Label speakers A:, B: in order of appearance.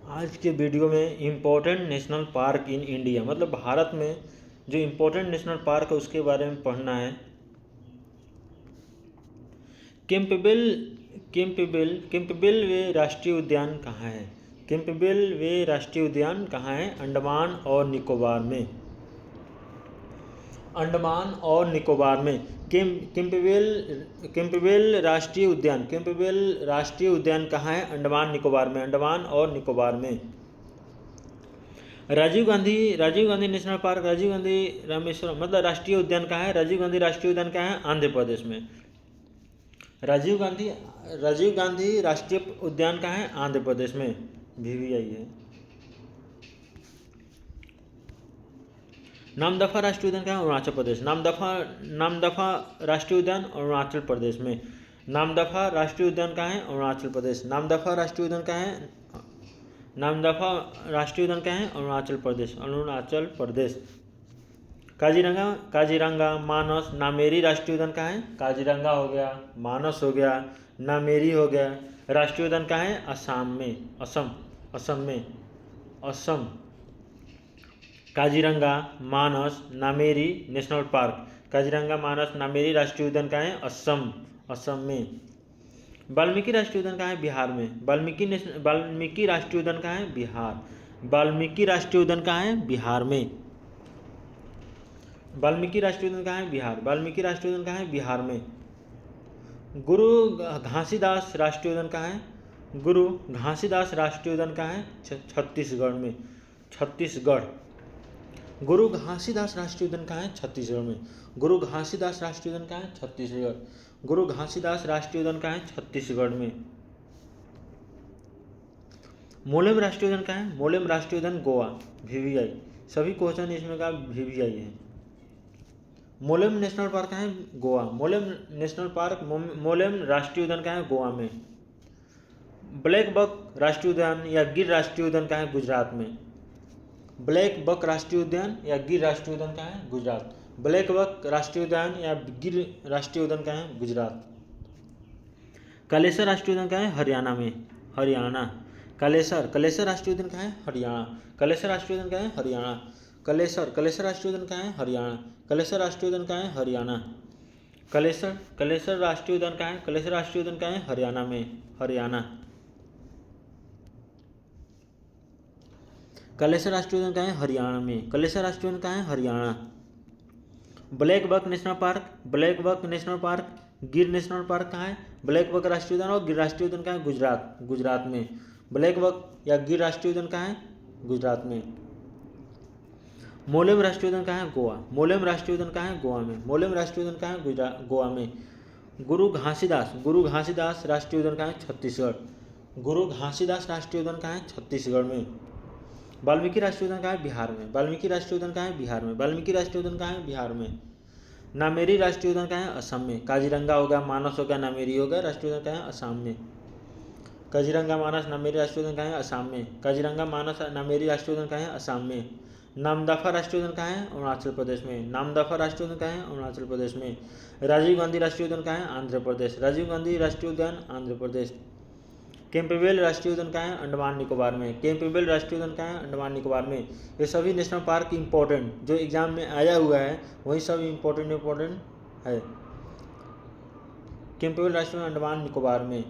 A: आज के वीडियो में important national park in India, मतलब भारत में जो इम्पोर्टेंट नेशनल पार्क है उसके बारे में पढ़ना है। केम्पबेल केम्पबेल वे राष्ट्रीय उद्यान कहाँ है? केम्पबेल वे राष्ट्रीय उद्यान कहाँ है? अंडमान और निकोबार में। अंडमान और निकोबार में केम्पबेल राष्ट्रीय उद्यान कहाँ है? अंडमान निकोबार में। अंडमान और निकोबार में। राजीव गांधी नेशनल पार्क, राजीव गांधी रामेश्वरम, मतलब राष्ट्रीय उद्यान कहाँ है? राजीव गांधी राष्ट्रीय उद्यान कहाँ है? आंध्र प्रदेश में। राजीव गांधी राष्ट्रीय उद्यान कहाँ है? आंध्र प्रदेश में। VVI है। नामदफा राष्ट्रीय उद्यान कहाँ है? अरुणाचल प्रदेश। नामदफा राष्ट्रीय उद्यान अरुणाचल प्रदेश में। नामदफा राष्ट्रीय उद्यान कहाँ है? अरुणाचल प्रदेश। नामदफा राष्ट्रीय उद्यान कहाँ है? अरुणाचल प्रदेश। काजीरंगा, मानस, नामेरी राष्ट्रीय उद्यान कहाँ है? काजीरंगा हो गया, मानस हो गया, नामेरी हो गया। राष्ट्रीय उद्यान कहाँ है? असम। काजीरंगा, मानस, नामेरी नेशनल पार्क। काजीरंगा, मानस, नामेरी राष्ट्रीय उद्यान कहाँ है? असम में। वाल्मीकि राष्ट्रीय उद्यान कहाँ है? बिहार में। वाल्मीकि राष्ट्रीय उद्यान कहाँ है? बिहार। वाल्मीकि राष्ट्रीय उद्यान कहाँ है? बिहार में। वाल्मीकि राष्ट्रीय उद्यान कहाँ है? बिहार। वाल्मीकि राष्ट्रीय उद्यान कहाँ है? बिहार में। गुरु घासीदास राष्ट्रीय उद्यान कहाँ है? गुरु घासीदास राष्ट्रीय उद्यान कहाँ है? छत्तीसगढ़ में। गुरु घासीदास राष्ट्रीय उद्यान कहाँ है? छत्तीसगढ़ में। गुरु घासीदास राष्ट्रीय उद्यान कहाँ है? छत्तीसगढ़। गुरु घासीदास राष्ट्रीय उद्यान कहाँ है? छत्तीसगढ़ में। मोलेम राष्ट्रीय उद्यान कहाँ है? मोलेम राष्ट्रीय उद्यान गोवा। VVI, सभी क्वेश्चन इसमें का VVI है। मोलेम नेशनल पार्क कहाँ है? गोवा। मोलेम राष्ट्रीय उद्यान कहाँ है? गोवा में। ब्लैक बक राष्ट्रीय उद्यान या गिर राष्ट्रीय उद्यान कहाँ है? गुजरात में। ब्लैक बक राष्ट्रीय उद्यान या गिर राष्ट्रीय उद्यान कहाँ है? गुजरात। ब्लैक बक राष्ट्रीय उद्यान या गिर राष्ट्रीय उद्यान कहाँ है? गुजरात। कालेसर राष्ट्रीय उद्यान कहाँ है? हरियाणा में। कालेसर राष्ट्रीय उद्यान कहाँ है? हरियाणा। कालेसर राष्ट्रीय उद्यान कहाँ है? हरियाणा। कालेसर राष्ट्रीय उद्यान कहाँ है? हरियाणा। कालेसर राष्ट्रीय उद्यान कहाँ है? हरियाणा। कालेसर राष्ट्रीय उद्यान कहाँ है? कालेसर राष्ट्रीय उद्यान कहाँ है? हरियाणा में। कालेसर राष्ट्रीय उद्यान कहाँ है? हरियाणा में। कालेसर राष्ट्रीय उद्यान कहाँ है? Haryana. Black buck national park, Gir national park कहाँ है? ब्लैक बक राष्ट्रीय उद्यान और गिर राष्ट्रीय उद्यान कहाँ है? गुजरात में। ब्लैक बक या गिर राष्ट्रीय उद्यान कहाँ है? गुजरात में। मोलेम राष्ट्रीय उद्यान कहाँ है? गोवा। मोलेम राष्ट्रीय उद्यान कहाँ है? गोवा में। मोलेम राष्ट्रीय उद्यान कहाँ है? गोवा में। गुरु घासीदास राष्ट्रीय उद्यान कहाँ है? छत्तीसगढ़। गुरु घासीदास राष्ट्रीय उद्यान कहाँ है? छत्तीसगढ़ में। वाल्मीकि राष्ट्रीय उद्यान कहाँ है? बिहार में। वाल्मीकि राष्ट्रीय उद्यान कहाँ है? बिहार में। वाल्मीकि राष्ट्रीय उद्यान कहाँ है? बिहार में। नामेरी राष्ट्रीय उद्यान कहाँ है? असम में। काजीरंगा हो गया, मानस हो गया, नामेरी हो गया। राष्ट्रीय उद्यान कहाँ है? असम में। काजीरंगा, मानस, नामेरी राष्ट्रीय उद्यान कहाँ है? असम में। काजीरंगा, मानस, नामेरी राष्ट्रीय उद्यान कहाँ है? असम में। नामदफा राष्ट्रीय उद्यान कहाँ है? अरुणाचल प्रदेश में। नामदफा राष्ट्रीय उद्यान कहाँ है? अरुणाचल प्रदेश में। राजीव गांधी राष्ट्रीय उद्यान कहाँ है? आंध्र प्रदेश। राजीव गांधी राष्ट्रीय उद्यान आंध्र प्रदेश। केम्पबेल राष्ट्रीय उद्यान कहाँ है? अंडमान निकोबार में। केम्पबेल राष्ट्रीय उद्यान कहाँ है? अंडमान निकोबार में। ये सभी नेशनल पार्क इंपॉर्टेंट जो एग्जाम में आया हुआ है वही सब इंपॉर्टेंट है। केम्पबेल राष्ट्रीय उद्यान अंडमान निकोबार में।